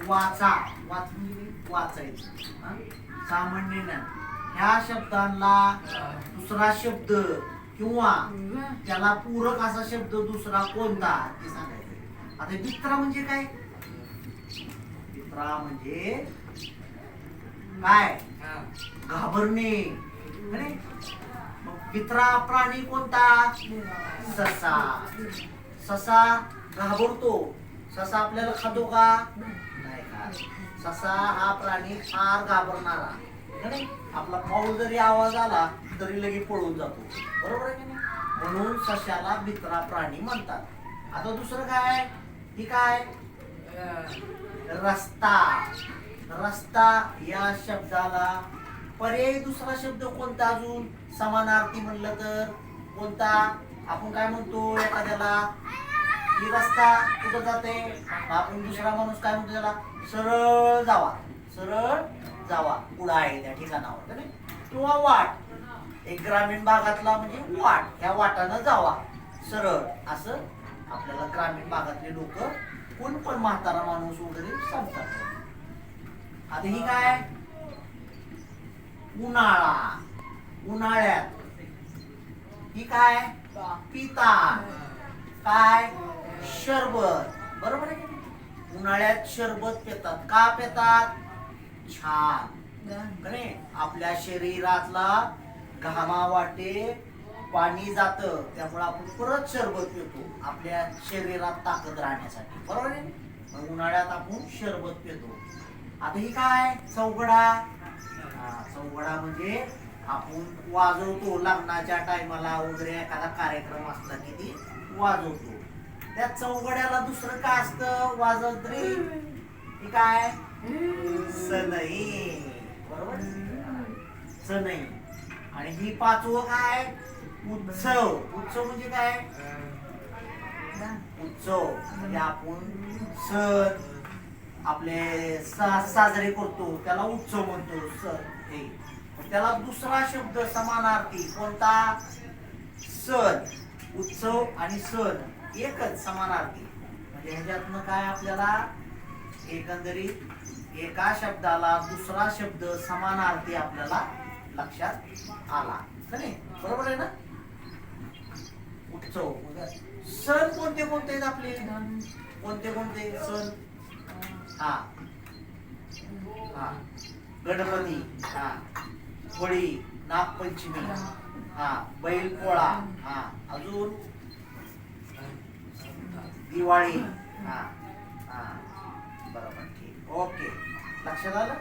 वाचा वाच म्हणजे वाचायचं हा? सामान्य ह्या शब्दांना दुसरा शब्द किंवा त्याला पूरक असा शब्द दुसरा कोणता ते सांगायचं. आता मित्रा म्हणजे काय? मित्रा म्हणजे काय? घाबरणे. मग मित्रा प्राणी कोणता? ससा. ससा घाबरतो. ससा आपल्याला खातो का? नाही खात. ससा हा प्राणी फार घाबरणारा. आपला पाऊल जरी आवाज आला तरी लगे पळून जातो. बरोबर आहे की नाही? म्हणून सशाला मित्रा प्राणी म्हणतात. आता दुसरं काय? ही काय? रस्ता. रस्ता या शब्दाला पर्यायी दुसरा शब्द कोणता अजून समानार्थी म्हणलं तर कोणता? आपण काय म्हणतो एखाद्याला की रस्ता कुठं जाते? आपण दुसरा माणूस काय म्हणतो त्याला? सरळ जावा. सरळ जावा. पुढं आहे त्या ठिकाणावर किंवा वाट. एक ग्रामीण भागातला म्हणजे वाट. ह्या वाटानं जावा सरळ असं आपल्याला ग्रामीण भागातले लोक कोण पण म्हातारा माणूस वगैरे सांगतात. आता ही काय? उन्हाळा. उन्हाळ्यात ही काय? पिता. काय? शरबत. बरोबर आहे की? उन्हाळ्यात शरबत पितात. का पितात? छान आपल्या शरीरातला घामा वाटे पाणी जातं त्यामुळे आपण परत शरबत पितो आपल्या शरीरात ताकद राहण्यासाठी. बरोबर आहे? मग उन्हाळ्यात आपण शरबत पितो. आता ही काय? चौघडा. चौघडा म्हणजे आपण वाजवतो लग्नाच्या टायमाला वगैरे एखादा कार्यक्रम असला की ती वाजवतो. त्या चौघड्याला दुसरं काय असतं वाजवत्री? ही काय? सनई. बरोबर? सनई. आणि ही पाचवं काय? उत्सव. उत्सव म्हणजे काय? उत्सव म्हणजे आपण सण आपले साजरे करतो त्याला उत्सव म्हणतो. सण त्याला दुसरा शब्द समानार्थी कोणता? सण. उत्सव आणि सण एकच समानार्थी. म्हणजे ह्याच्यातनं काय आपल्याला एकंदरीत एका शब्दाला दुसरा शब्द समानार्थी आपल्याला लक्षात आला. बरोबर आहे ना? उत्सव. सण कोणते कोणते आहेत आपले? कोणते कोणते सण? हा हा गणपती. हा होळी. नागपंचमी. हा बैल पोळा. हा अजून दिवाळी. हा हा बरोबर. ठीक. ओके लक्षात आलं.